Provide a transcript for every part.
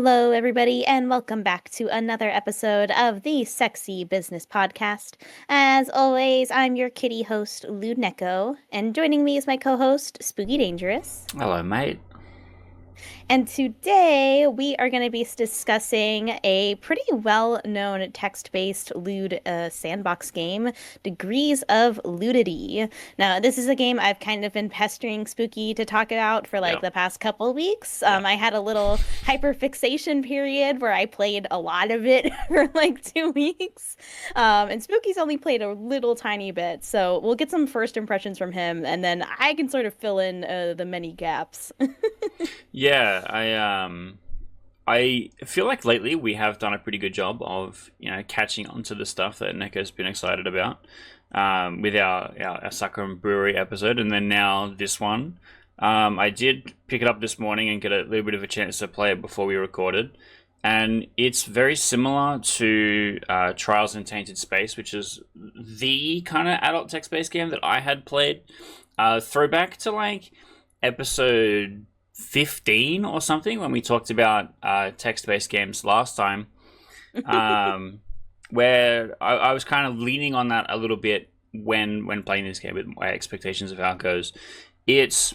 Hello, everybody, and welcome back to another episode of the Sexy Business Podcast. As always, I'm your kitty host, Lewd Neko, and joining me is my co-host, Spooky Dangerous. Hello, mate. And today we are going to be discussing a pretty well-known text-based lewd sandbox game, Degrees of Lewdity. Now, this is a game I've kind of been pestering Spooky to talk about for like Yep. the past couple weeks. Yep. I had a little hyperfixation period where I played a lot of it for like 2 weeks. And Spooky's only played a little tiny bit, so we'll get some first impressions from him, and then I can sort of fill in the many gaps. Yeah, I feel like lately we have done a pretty good job of catching on to the stuff that Neko's been excited about with our Sakura Brewery episode, and then now this one. I did pick it up this morning and get a little bit of a chance to play it before we recorded, and it's very similar to Trials in Tainted Space, which is the kind of adult text-based game that I had played. Throwback to like episode 15 or something when we talked about text-based games last time, where I was kind of leaning on that a little bit when playing this game with my expectations of how it goes. It's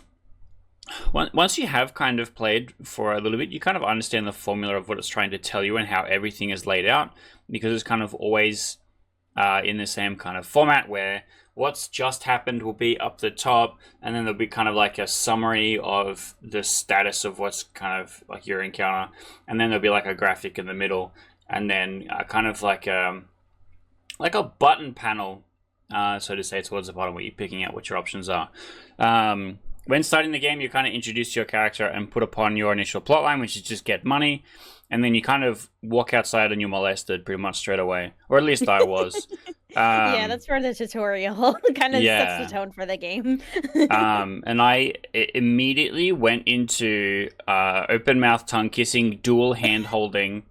once you have kind of played for a little bit, you kind of understand the formula of what it's trying to tell you and how everything is laid out, because it's kind of always in the same kind of format where what's just happened will be up the top, and then there'll be kind of like a summary of the status of what's kind of like your encounter, and then there'll be like a graphic in the middle, and then kind of like a button panel, so to say, towards the bottom where you're picking out what your options are. When starting the game, you kind of introduce your character and put upon your initial plotline, which is just get money, and then you kind of walk outside and you're molested pretty much straight away, or at least I was. Yeah, that's for the tutorial. Kind of sets the tone for the game. And I immediately went into open mouth tongue kissing, dual hand holding,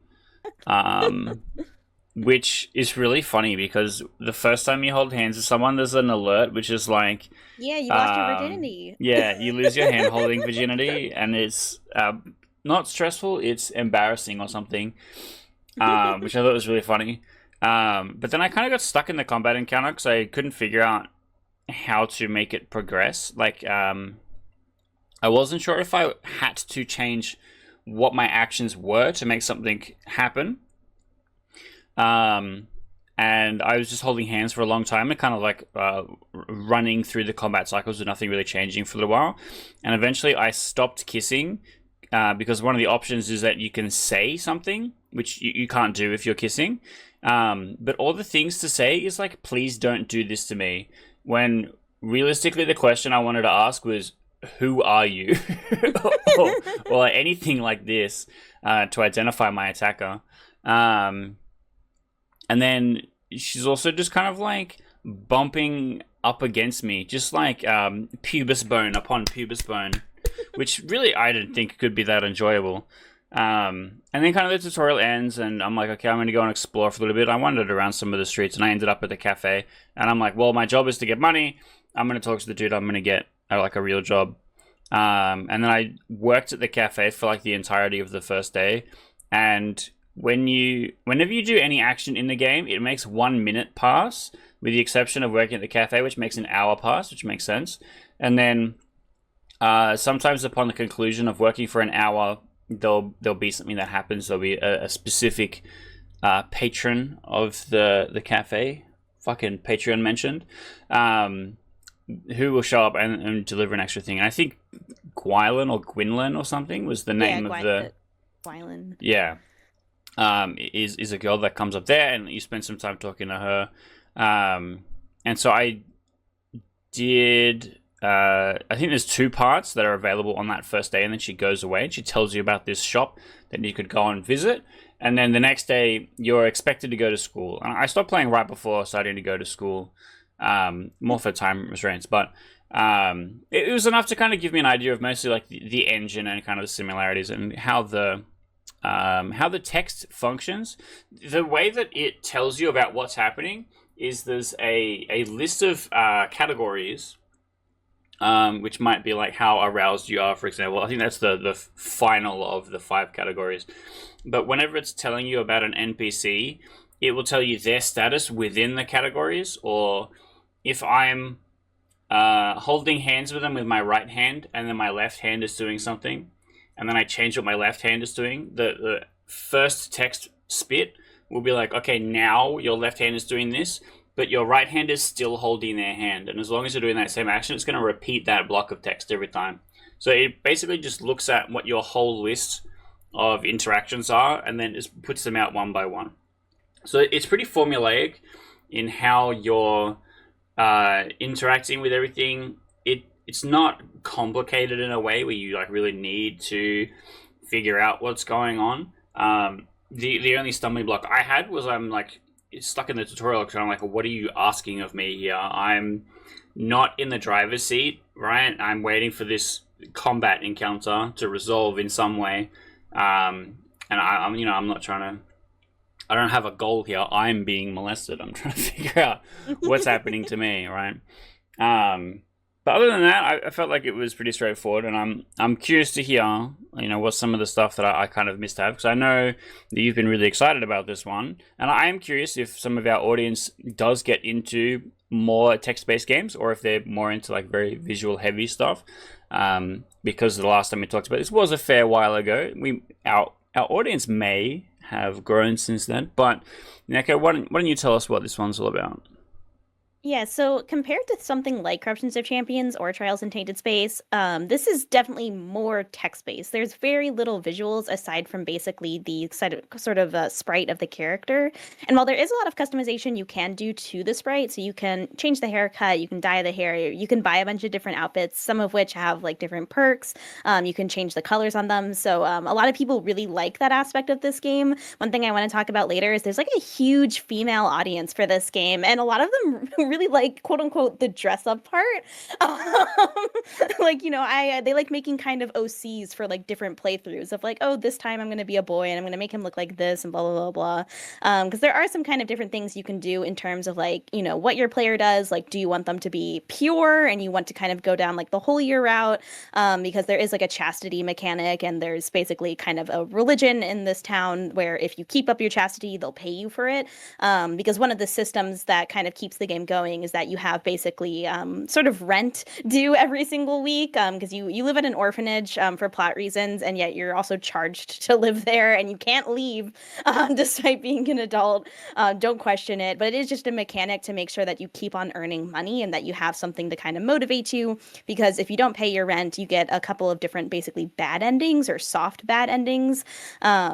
which is really funny because the first time you hold hands with someone, there's an alert which is like, yeah, you lost your virginity. Yeah, you lose your hand holding virginity, and it's not stressful, it's embarrassing or something, which I thought was really funny. But then I kind of got stuck in the combat encounter because I couldn't figure out how to make it progress. Like, I wasn't sure if I had to change what my actions were to make something happen. And I was just holding hands for a long time and kind of like running through the combat cycles with nothing really changing for a little while. And eventually I stopped kissing because one of the options is that you can say something, which you can't do if you're kissing. But all the things to say is like, please don't do this to me. When realistically the question I wanted to ask was, who are you? or like anything like this to identify my attacker. And then she's also just kind of like bumping up against me, just like pubis bone upon pubis bone, which really I didn't think could be that enjoyable. And then kind of the tutorial ends, and I'm like, okay, I'm going to go and explore for a little bit. I wandered around some of the streets, and I ended up at the cafe. And I'm like, well, my job is to get money. I'm going to talk to the dude. I'm going to get like a real job. And then I worked at the cafe for like the entirety of the first day. And whenever you do any action in the game, it makes 1 minute pass, with the exception of working at the cafe, which makes an hour pass, which makes sense. And then sometimes upon the conclusion of working for an hour, there'll be something that happens. There'll be a specific patron of the cafe, fucking Patreon mentioned, who will show up and deliver an extra thing. And I think Gwylin or Gwynlyn or something was the name of the... Gwylin. Yeah. Is a girl that comes up there, and you spend some time talking to her. And so I did... I think there's 2 parts that are available on that first day, and then she goes away and she tells you about this shop that you could go and visit. And then the next day, you're expected to go to school. And I stopped playing right before starting to go to school, more for time restraints. But it was enough to kind of give me an idea of mostly like the engine and kind of the similarities and how the text functions. The way that it tells you about what's happening is there's a list of categories which might be like how aroused you are, for example. I think that's the final of the 5 categories. But whenever it's telling you about an NPC, it will tell you their status within the categories, or if I'm holding hands with them with my right hand, and then my left hand is doing something, and then I change what my left hand is doing, the first text spit will be like, okay, now your left hand is doing this, but your right hand is still holding their hand. And as long as you're doing that same action, it's going to repeat that block of text every time. So it basically just looks at what your whole list of interactions are and then just puts them out one by one. So it's pretty formulaic in how you're interacting with everything. It's not complicated in a way where you like really need to figure out what's going on. The only stumbling block I had was I'm like stuck in the tutorial because I'm like, what are you asking of me here? I'm not in the driver's seat, right? I'm waiting for this combat encounter to resolve in some way, and I'm not trying to. I don't have a goal here. I'm being molested. I'm trying to figure out what's happening to me, right? But other than that, I felt like it was pretty straightforward, and I'm curious to hear, what's some of the stuff that I kind of missed out, because I know that you've been really excited about this one, and I am curious if some of our audience does get into more text-based games, or if they're more into like very visual-heavy stuff. Because the last time we talked about this was a fair while ago. Our audience may have grown since then, but Neko, why don't you tell us what this one's all about? Yeah, so compared to something like Corruptions of Champions or Trials in Tainted Space, this is definitely more text-based. There's very little visuals aside from basically the sort of sprite of the character. And while there is a lot of customization you can do to the sprite, so you can change the haircut, you can dye the hair, you can buy a bunch of different outfits, some of which have like different perks. You can change the colors on them. So a lot of people really like that aspect of this game. One thing I want to talk about later is there's like a huge female audience for this game, and a lot of them really like quote unquote the dress up part. Um, like I they like making kind of OCs for like different playthroughs of like, oh, this time I'm going to be a boy and I'm going to make him look like this and blah blah blah blah. Because there are some kind of different things you can do in terms of like what your player does. Like, do you want them to be pure and you want to kind of go down like the holier route? Because there is like a chastity mechanic, and there's basically kind of a religion in this town where if you keep up your chastity, they'll pay you for it. Because one of the systems that kind of keeps the game going is that you have basically sort of rent due every single week, because you live at an orphanage for plot reasons, and yet you're also charged to live there, and you can't leave despite being an adult. Don't question it, but it is just a mechanic to make sure that you keep on earning money and that you have something to kind of motivate you, because if you don't pay your rent, you get a couple of different basically bad endings or soft bad endings,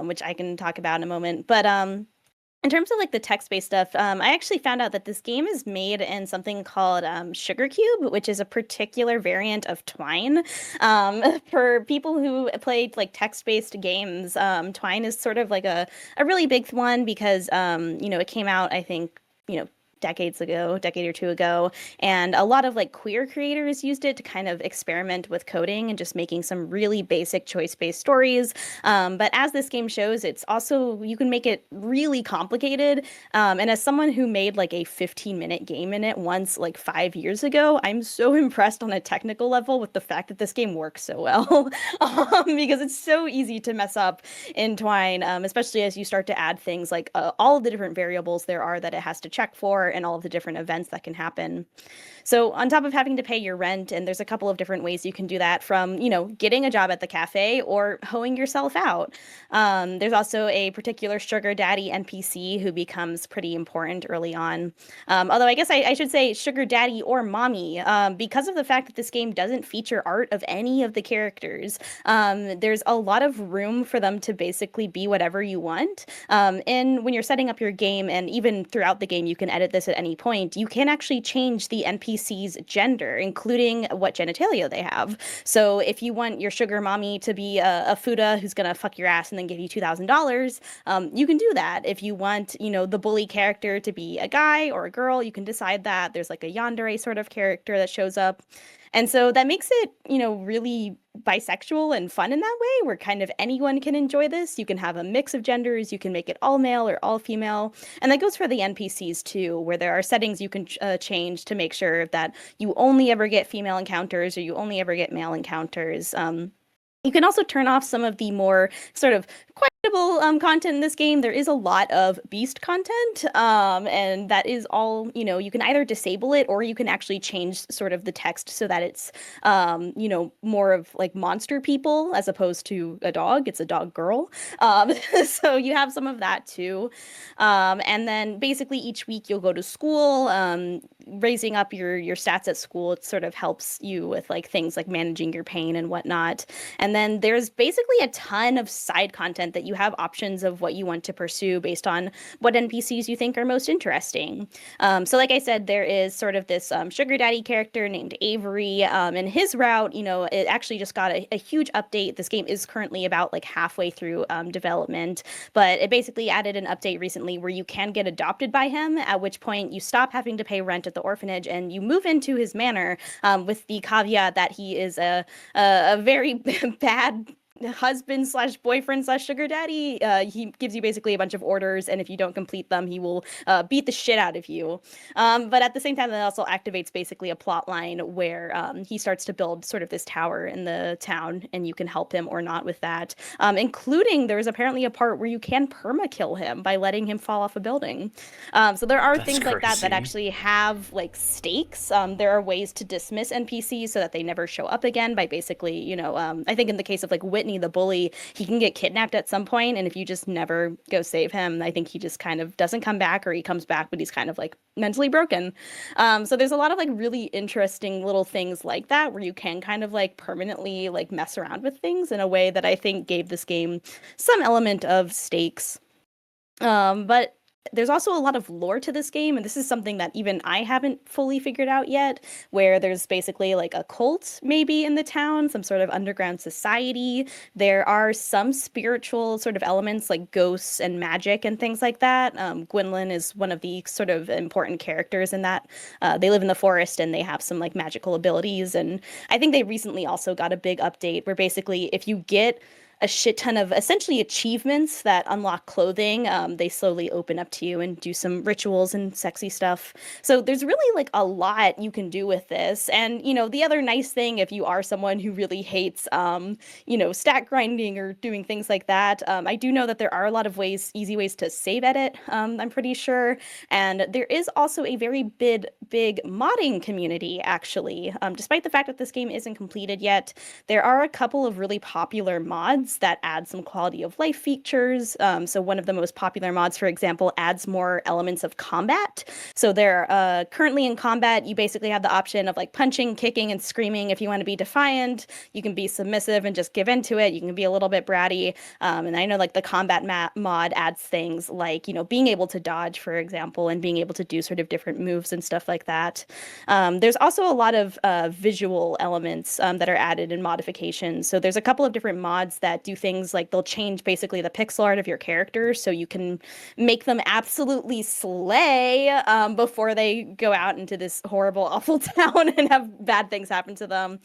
which I can talk about in a moment. But in terms of like the text-based stuff, I actually found out that this game is made in something called Sugar Cube, which is a particular variant of Twine. For people who play like text-based games, Twine is sort of like a really big one because it came out, I think, decade or two ago, and a lot of like queer creators used it to kind of experiment with coding and just making some really basic choice-based stories. But as this game shows, it's also you can make it really complicated. And as someone who made like a 15-minute game in it once, like 5 years ago, I'm so impressed on a technical level with the fact that this game works so well. Because it's so easy to mess up in Twine, especially as you start to add things like all of the different variables there are that it has to check for and all of the different events that can happen. So on top of having to pay your rent, and there's a couple of different ways you can do that, from, getting a job at the cafe or hoeing yourself out. There's also a particular sugar daddy NPC who becomes pretty important early on. Although I guess I should say sugar daddy or mommy, because of the fact that this game doesn't feature art of any of the characters. There's a lot of room for them to basically be whatever you want. And when you're setting up your game, and even throughout the game, you can edit this at any point, you can actually change the NPC's gender, including what genitalia they have. So if you want your sugar mommy to be a Fuda who's gonna fuck your ass and then give you $2,000, you can do that. If you want, the bully character to be a guy or a girl, you can decide that. There's like a yandere sort of character that shows up. And so that makes it, really bisexual and fun in that way, where kind of anyone can enjoy this. You can have a mix of genders, you can make it all male or all female. And that goes for the NPCs too, where there are settings you can change to make sure that you only ever get female encounters or you only ever get male encounters. You can also turn off some of the more sort of questionable content in this game. There is a lot of beast content, and that is all, you can either disable it or you can actually change sort of the text so that it's, more of like monster people as opposed to a dog. It's a dog girl. So you have some of that too. And then basically each week you'll go to school, raising up your stats at school. It sort of helps you with like things like managing your pain and whatnot. And then there's basically a ton of side content that you have options of what you want to pursue based on what NPCs you think are most interesting. So like I said, there is sort of this sugar daddy character named Avery, and his route, it actually just got a huge update. This game is currently about like halfway through development, but it basically added an update recently where you can get adopted by him, at which point you stop having to pay rent at the orphanage and you move into his manor, with the caveat that he is a very bad husband slash boyfriend slash sugar daddy. He gives you basically a bunch of orders, and if you don't complete them, he will beat the shit out of you. But at the same time, that also activates basically a plot line where he starts to build sort of this tower in the town, and you can help him or not with that. Including there is apparently a part where you can perma kill him by letting him fall off a building. So there are That's things like that that crazy. actually have like stakes. There are ways to dismiss NPCs so that they never show up again by basically, I think in the case of like Whitney the bully, he can get kidnapped at some point, and if you just never go save him, I think he just kind of doesn't come back, or he comes back, but he's kind of like mentally broken. So there's a lot of like really interesting little things like that where you can kind of like permanently like mess around with things in a way that I think gave this game some element of stakes. But there's also a lot of lore to this game, and this is something that even I haven't fully figured out yet, where there's basically like a cult maybe in the town, some sort of underground society. There are some spiritual sort of elements like ghosts and magic and things like that. Gwendolyn is one of the sort of important characters in that. They live in the forest and they have some like magical abilities, and I think they recently also got a big update where basically if you get a shit ton of essentially achievements that unlock clothing. They slowly open up to you and do some rituals and sexy stuff. So there's really like a lot you can do with this. And, the other nice thing, if you are someone who really hates, stat grinding or doing things like that, I do know that there are a lot of easy ways to save edit, I'm pretty sure. And there is also a very big modding community, actually. Despite the fact that this game isn't completed yet, there are a couple of really popular mods that add some quality of life features. So one of the most popular mods, for example, adds more elements of combat. So they're currently in combat, you basically have the option of like punching, kicking, and screaming. If you want to be defiant, you can be submissive and just give into it. You can be a little bit bratty. And I know like the combat mod adds things like, being able to dodge, for example, and being able to do sort of different moves and stuff like that. There's also a lot of visual elements that are added in modifications. So there's a couple of different mods that do things like they'll change basically the pixel art of your characters so you can make them absolutely slay before they go out into this horrible, awful town and have bad things happen to them.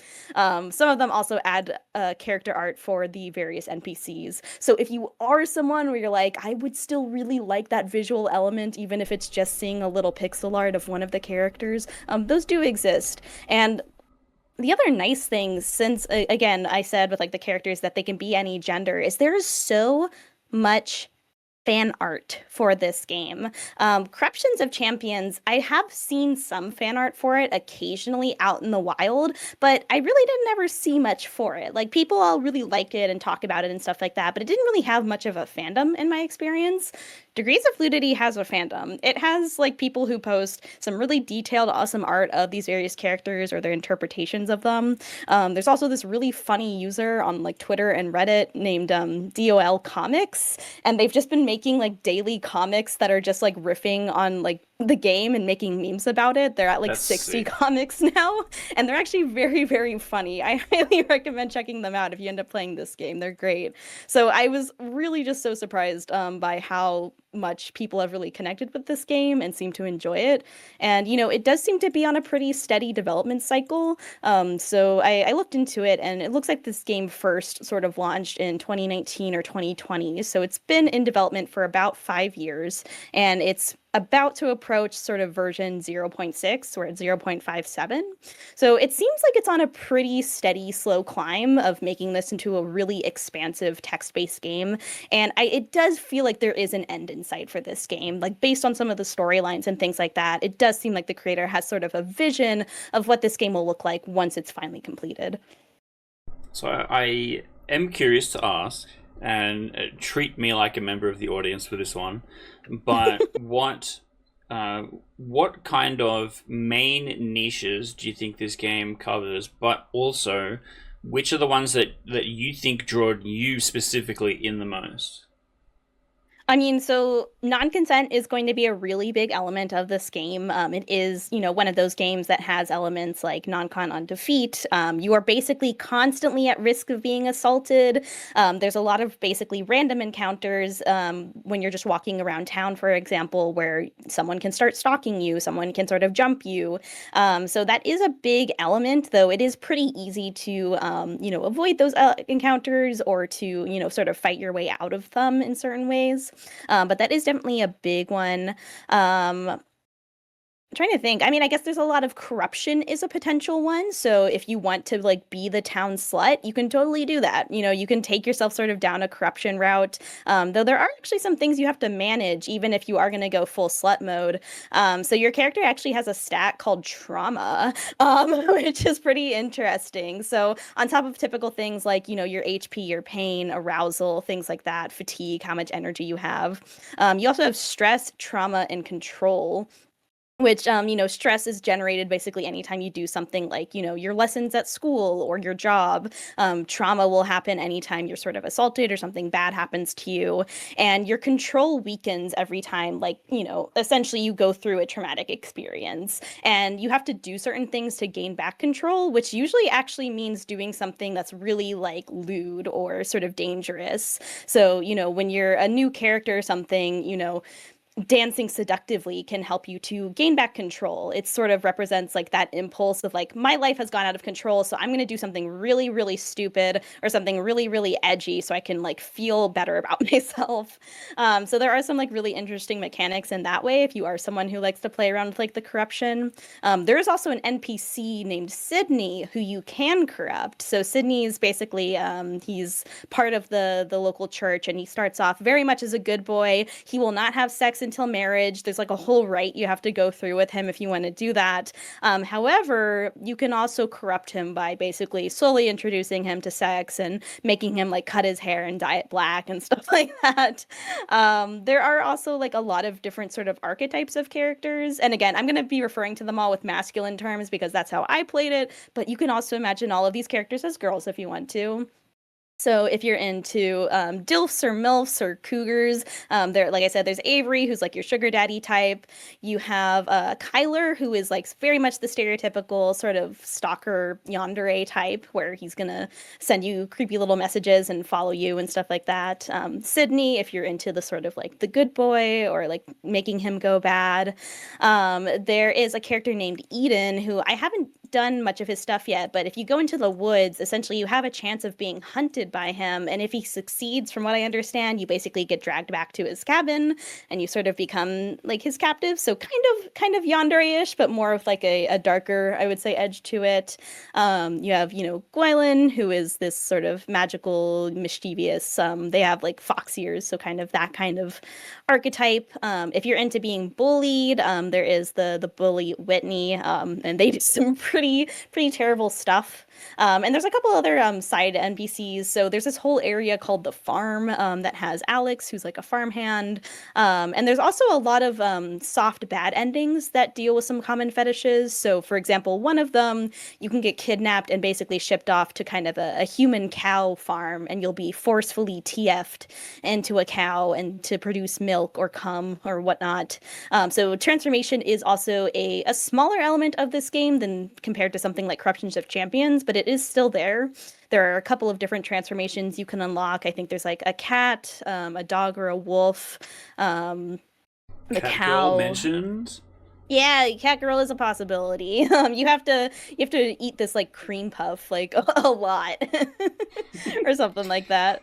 Some of them also add character art for the various NPCs. So if you are someone where you're like, I would still really like that visual element, even if it's just seeing a little pixel art of one of the characters, those do exist. And the other nice thing, since again, I said with like the characters that they can be any gender, is there is so much fan art for this game. Corruptions of Champions, I have seen some fan art for it occasionally out in the wild, but I really didn't ever see much for it. Like people all really like it and talk about it and stuff like that, but it didn't really have much of a fandom in my experience. Degrees of Lewdity has a fandom. It has like people who post some really detailed, awesome art of these various characters or their interpretations of them. There's also this really funny user on like Twitter and Reddit named DOL Comics, and they've just been making like daily comics that are just like riffing on like the game and making memes about it. They're at like That's 60 sick. comics now, and they're actually very, very funny. I highly recommend checking them out if you end up playing this game. They're great. So I was really just so surprised by how much people have really connected with this game and seem to enjoy it. And, it does seem to be on a pretty steady development cycle. So I looked into it, and it looks like this game first sort of launched in 2019 or 2020. So it's been in development for about 5 years, and it's about to approach sort of version 0.6. We're at 0.57. So it seems like it's on a pretty steady, slow climb of making this into a really expansive text-based game. And it does feel like there is an end in sight for this game. Like based on some of the storylines and things like that, it does seem like the creator has sort of a vision of what this game will look like once it's finally completed. So I am curious to ask, and treat me like a member of the audience for this one. But what kind of main niches do you think this game covers? But also, which are the ones that you think draw you specifically in the most? I mean, so non-consent is going to be a really big element of this game. It is, one of those games that has elements like non-con on defeat. You are basically constantly at risk of being assaulted. There's a lot of basically random encounters when you're just walking around town, for example, where someone can start stalking you, someone can sort of jump you. So that is a big element, though it is pretty easy to, avoid those encounters or to, sort of fight your way out of them in certain ways. But that is definitely a big one. I'm trying to think. I mean, I guess there's a lot of corruption is a potential one. So if you want to like be the town slut, you can totally do that. You can take yourself sort of down a corruption route. Though there are actually some things you have to manage, even if you are going to go full slut mode. So your character actually has a stat called trauma, which is pretty interesting. So on top of typical things like, your HP, your pain, arousal, things like that, fatigue, how much energy you have. You also have stress, trauma, and control, which stress is generated basically anytime you do something like your lessons at school or your job. Trauma will happen anytime you're sort of assaulted or something bad happens to you, and your control weakens every time, like, essentially you go through a traumatic experience and you have to do certain things to gain back control, which usually actually means doing something that's really like lewd or sort of dangerous. So when you're a new character or something, dancing seductively can help you to gain back control. It sort of represents like that impulse of like, my life has gone out of control, so I'm going to do something really, really stupid or something really, really edgy so I can like feel better about myself. So there are some like really interesting mechanics in that way if you are someone who likes to play around with like the corruption. There is also an NPC named Sydney who you can corrupt. So Sydney is basically he's part of the local church, and he starts off very much as a good boy. He will not have sex until marriage. There's like a whole rite you have to go through with him if you want to do that. However, you can also corrupt him by basically slowly introducing him to sex and making him like cut his hair and dye it black and stuff like that. There are also like a lot of different sort of archetypes of characters. And again, I'm going to be referring to them all with masculine terms because that's how I played it. But you can also imagine all of these characters as girls if you want to. So if you're into DILFs or MILFs or cougars, there, like I said, there's Avery, who's like your sugar daddy type. You have Kyler, who is like very much the stereotypical sort of stalker yandere type, where he's gonna send you creepy little messages and follow you and stuff like that. Sydney, if you're into the sort of like the good boy or like making him go bad. There is a character named Eden, who I haven't done much of his stuff yet, but if you go into the woods, essentially you have a chance of being hunted by him, and if he succeeds, from what I understand, you basically get dragged back to his cabin and you sort of become like his captive. So kind of yandere-ish, but more of like a darker, I would say, edge to it. You have, Gwylin, who is this sort of magical, mischievous, they have like fox ears, so kind of that kind of archetype. If you're into being bullied, there is the bully Whitney, and they do some pretty terrible stuff. And there's a couple other side NPCs. So there's this whole area called the farm that has Alex, who's like a farmhand. And there's also a lot of soft bad endings that deal with some common fetishes. So, for example, one of them, you can get kidnapped and basically shipped off to kind of a human cow farm, and you'll be forcefully TF'd into a cow and to produce milk or cum or whatnot. So transformation is also a smaller element of this game than compared to something like Corruptions of Champions, but it is still there. There are a couple of different transformations you can unlock. I think there's like a cat, a dog, or a wolf. Um, the Cat girl cow. mentioned. Yeah, cat girl is a possibility. You have to eat this like cream puff like a lot or something like that.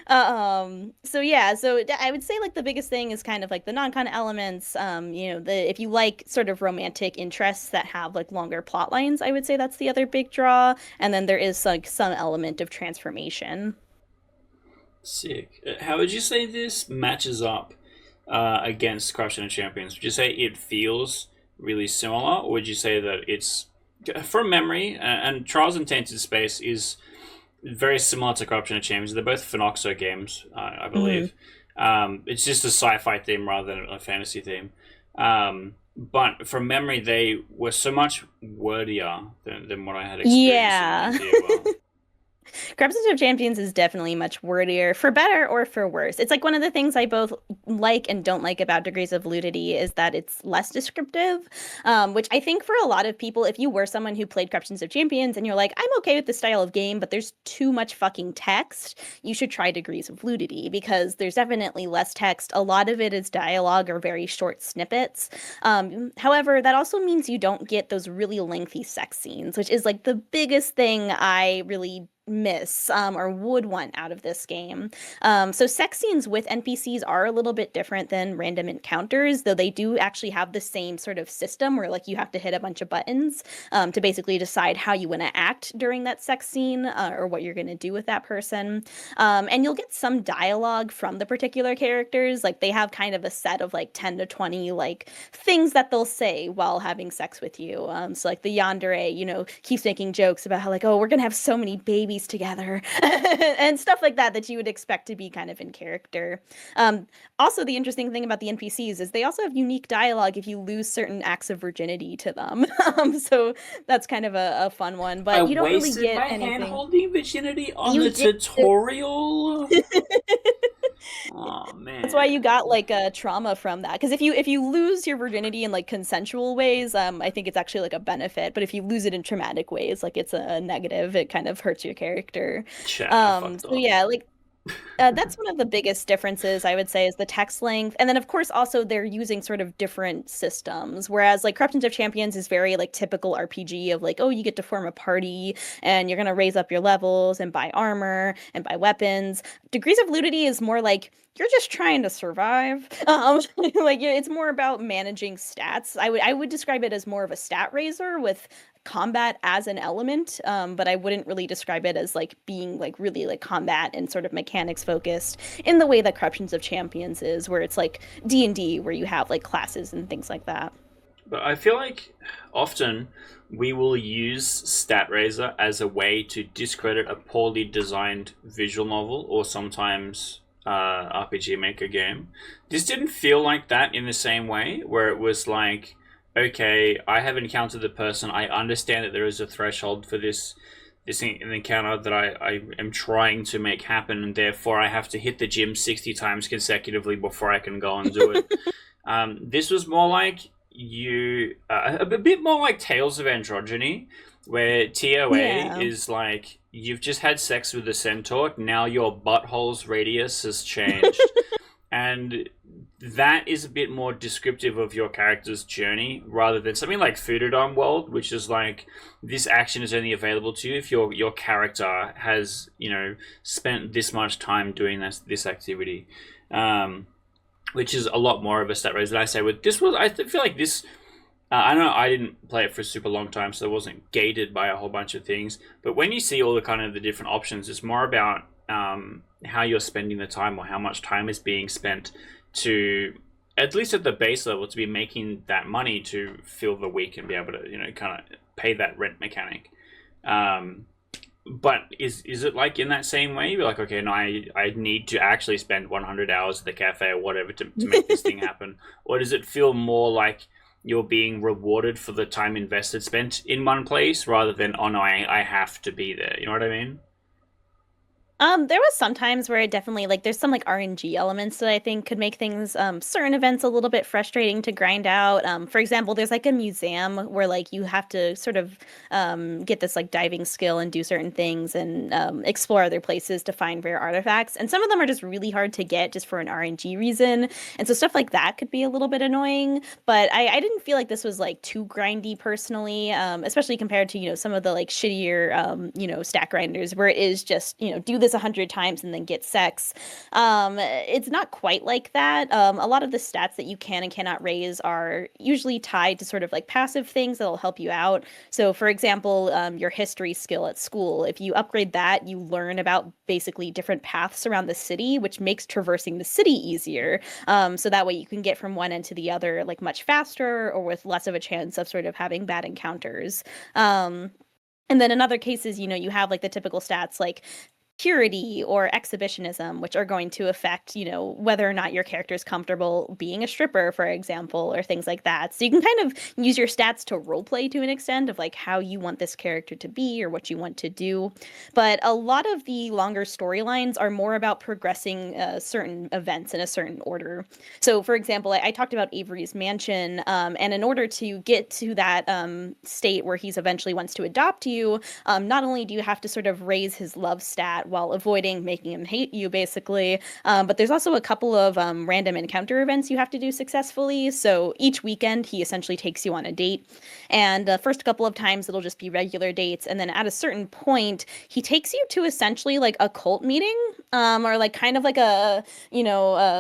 So yeah, I would say like the biggest thing is kind of like the non-con elements. The if you like sort of romantic interests that have like longer plot lines, I would say that's the other big draw. And then there is like some element of transformation. Sick. How would you say this matches up against Corruption and Champions? Would you say it feels really similar, or would you say that it's from memory and Trials and Tainted Space is very similar to Corruption and Champions? They're both Phenoxo games, I Mhm. believe. It's just a sci-fi theme rather than a fantasy theme. But from memory, they were so much wordier than what I had experienced in Yeah. DOL. Corruption of Champions is definitely much wordier, for better or for worse. It's like one of the things I both like and don't like about Degrees of Lewdity is that it's less descriptive, which I think for a lot of people, if you were someone who played Corruptions of Champions and you're like, I'm okay with this style of game, but there's too much fucking text, you should try Degrees of Lewdity because there's definitely less text. A lot of it is dialogue or very short snippets. However, that also means you don't get those really lengthy sex scenes, which is like the biggest thing I really miss or would want out of this game. So sex scenes with NPCs are a little bit different than random encounters, though they do actually have the same sort of system where like you have to hit a bunch of buttons to basically decide how you want to act during that sex scene or what you're going to do with that person. And you'll get some dialogue from the particular characters. Like they have kind of a set of like 10 to 20 like things that they'll say while having sex with you. So like the yandere, keeps making jokes about how like, oh, we're gonna have so many babies together and stuff like that you would expect to be kind of in character. Um, Also, the interesting thing about the NPCs is they also have unique dialogue if you lose certain acts of virginity to them. So that's kind of a fun one, I but you don't really wasted get my anything. hand-holding virginity on You the did. tutorial. Oh That's why you man. got like a trauma from that. Because if you lose your virginity in like consensual ways, I think it's actually like a benefit. But if you lose it in traumatic ways, like it's a negative, it kind of hurts your character. Chat, I fucked So up. yeah, like that's one of the biggest differences I would say is the text length. And then of course also they're using sort of different systems. Whereas like Corruptions of Champions is very like typical RPG of like, oh, you get to form a party and you're gonna raise up your levels and buy armor and buy weapons. Degrees of Lewdity is more like you're just trying to survive. Like it's more about managing stats. I would describe it as more of a stat raiser with combat as an element, but I wouldn't really describe it as like being like really like combat and sort of mechanics focused in the way that Corruptions of Champions is, where it's like D&D, where you have like classes and things like that. But I feel like often we will use StatRaiser as a way to discredit a poorly designed visual novel or sometimes RPG Maker game. This didn't feel like that in the same way, where it was like, okay, I have encountered the person. I understand that there is a threshold for this encounter that I am trying to make happen, and therefore I have to hit the gym 60 times consecutively before I can go and do it. This was more like a bit more like Tales of Androgyny, where TOA Yeah. is like you've just had sex with a centaur, now your butthole's radius has changed. And that is a bit more descriptive of your character's journey rather than something like Foododon World, which is like this action is only available to you if your character has spent this much time doing this activity, which is a lot more of a stat raise than I say. With this was I feel like this. I don't know. I didn't play it for a super long time, so it wasn't gated by a whole bunch of things. But when you see all the kind of the different options, it's more about how you're spending the time or how much time is being spent to, at least at the base level, to be making that money to fill the week and be able to kind of pay that rent mechanic. Um, but is it like in that same way? You're like, okay, no, I need to actually spend 100 hours at the cafe or whatever to make this thing happen, or does it feel more like you're being rewarded for the time invested spent in one place rather than, oh no, I have to be there. You know what I mean? There was some times where it definitely like there's some like RNG elements that I think could make things certain events a little bit frustrating to grind out. For example, there's like a museum where like you have to sort of get this like diving skill and do certain things and explore other places to find rare artifacts. And some of them are just really hard to get just for an RNG reason. And so stuff like that could be a little bit annoying. But I didn't feel like this was like too grindy personally, especially compared to, some of the like shittier, stack grinders where it is just, do this 100 times and then get sex. It's not quite like that. A lot of the stats that you can and cannot raise are usually tied to sort of like passive things that'll help you out. So, for example, your history skill at school, if you upgrade that, you learn about basically different paths around the city, which makes traversing the city easier. So that way you can get from one end to the other like much faster or with less of a chance of sort of having bad encounters. And then in other cases, you have like the typical stats like purity or exhibitionism, which are going to affect, whether or not your character is comfortable being a stripper, for example, or things like that. So you can kind of use your stats to roleplay to an extent of like how you want this character to be or what you want to do. But a lot of the longer storylines are more about progressing certain events in a certain order. So, for example, I talked about Avery's mansion, and in order to get to that state where he's eventually wants to adopt you, not only do you have to sort of raise his love stat while avoiding making him hate you, basically. But there's also a couple of random encounter events you have to do successfully. So each weekend, he essentially takes you on a date. And the first couple of times, it'll just be regular dates. And then at a certain point, he takes you to essentially like a cult meeting, or like kind of like a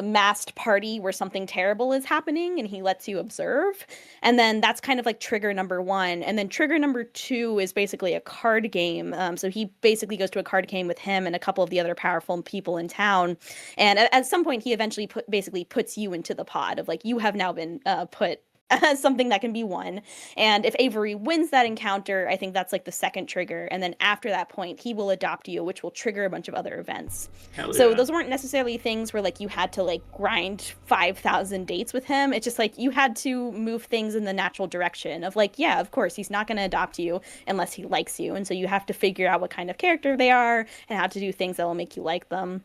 masked party where something terrible is happening and he lets you observe. And then that's kind of like trigger number one. And then trigger number two is basically a card game. So he basically goes to a card game with him and a couple of the other powerful people in town. And at some point, he eventually basically puts you into the pod of like, you have now been put as something that can be won. And if Avery wins that encounter, I think that's like the second trigger. And then after that point, he will adopt you, which will trigger a bunch of other events. Hell So yeah. those weren't necessarily things where like you had to like grind 5,000 dates with him. It's just like you had to move things in the natural direction of like, yeah, of course, he's not going to adopt you unless he likes you. And so you have to figure out what kind of character they are and how to do things that will make you like them.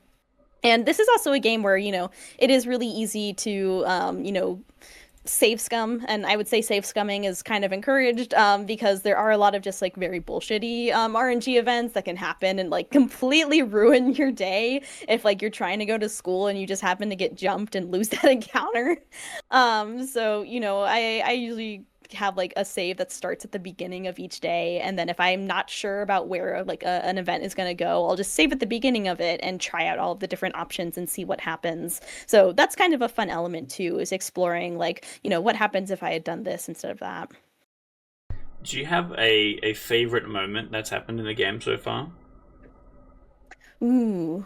And this is also a game where, it is really easy to, save scum, and I would say save scumming is kind of encouraged, because there are a lot of just like very bullshitty RNG events that can happen and like completely ruin your day if like you're trying to go to school and you just happen to get jumped and lose that encounter. So I usually have like a save that starts at the beginning of each day, and then if I'm not sure about where like an event is going to go, I'll just save at the beginning of it and try out all of the different options and see what happens. So that's kind of a fun element too, is exploring like, what happens if I had done this instead of that. Do you have a favorite moment that's happened in the game so far? Ooh.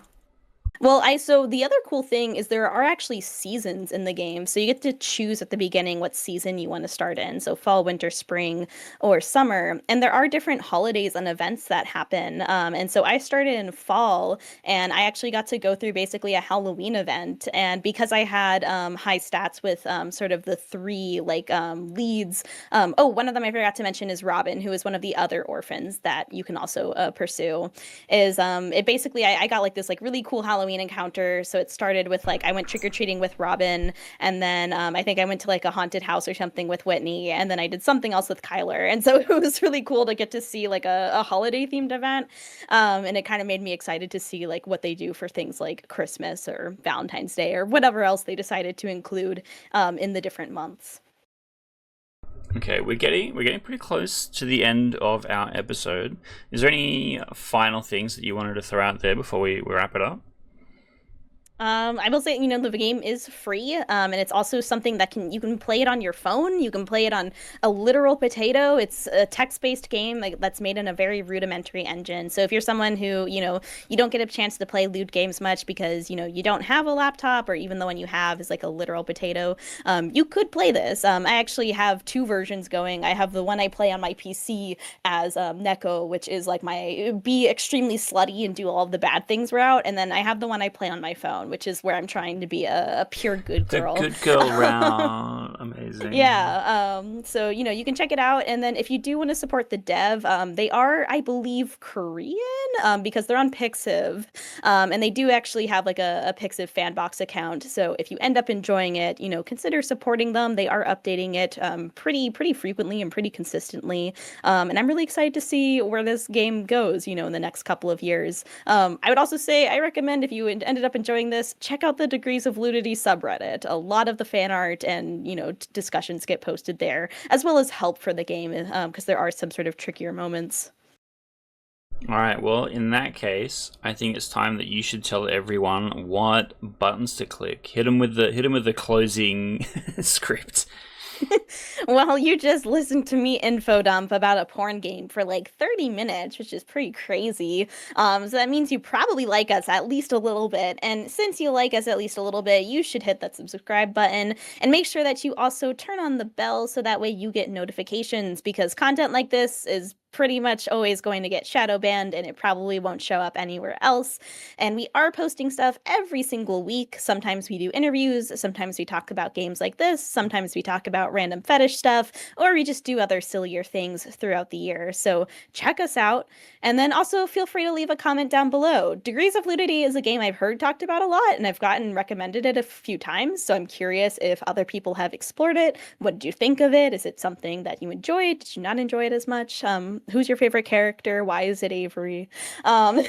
Well, so the other cool thing is there are actually seasons in the game. So you get to choose at the beginning what season you want to start in. So fall, winter, spring, or summer. And there are different holidays and events that happen. And so I started in fall, and I actually got to go through basically a Halloween event. And because I had high stats with sort of the three like leads. One of them I forgot to mention is Robin, who is one of the other orphans that you can also pursue. Is it basically I got like this like really cool Halloween encounter. So it started with like I went trick or treating with Robin, and then I think I went to like a haunted house or something with Whitney, and then I did something else with Kyler. And so it was really cool to get to see like a holiday themed event, and it kind of made me excited to see like what they do for things like Christmas or Valentine's Day or whatever else they decided to include in the different months. Okay, we're getting pretty close to the end of our episode. Is there any final things that you wanted to throw out there before we wrap it up? I will say, the game is free, and it's also something that you can play it on your phone. You can play it on a literal potato. It's a text-based game that's made in a very rudimentary engine. So if you're someone who, you don't get a chance to play lewd games much because, you don't have a laptop, or even the one you have is like a literal potato, you could play this. I actually have two versions going. I have the one I play on my PC as Neko, which is like my be extremely slutty and do all of the bad things route, and then I have the one I play on my phone, which is where I'm trying to be a pure good The girl. good girl round. Amazing. Yeah, so you can check it out, and then if you do want to support the dev, they are, I believe, Korean, because they're on Pixiv, and they do actually have like a Pixiv Fanbox account. So if you end up enjoying it, consider supporting them. They are updating it pretty frequently and pretty consistently, and I'm really excited to see where this game goes, in the next couple of years. I would also say I recommend if you ended up enjoying this, check out the Degrees of Lewdity subreddit. A lot of the fan art and discussions get posted there, as well as help for the game, because there are some sort of trickier moments. All right. Well, in that case, I think it's time that you should tell everyone what buttons to click. Hit them with the closing script. Well, you just listened to me info dump about a porn game for like 30 minutes, which is pretty crazy. So that means you probably like us at least a little bit. And since you like us at least a little bit, you should hit that subscribe button and make sure that you also turn on the bell so that way you get notifications, because content like this is pretty much always going to get shadow banned and it probably won't show up anywhere else. And we are posting stuff every single week. Sometimes we do interviews, sometimes we talk about games like this, sometimes we talk about random fetish stuff, or we just do other sillier things throughout the year. So check us out. And then also feel free to leave a comment down below. Degrees of Lewdity is a game I've heard talked about a lot, and I've gotten recommended it a few times. So I'm curious if other people have explored it. What did you think of it? Is it something that you enjoyed? Did you not enjoy it as much? Who's your favorite character? Why is it Avery? Um,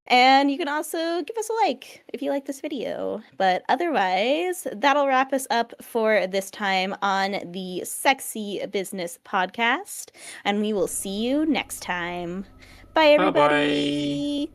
and you can also give us a like if you like this video. But otherwise, that'll wrap us up for this time on the Sexy Business Podcast. And we will see you next time. Bye, Bye bye. everybody.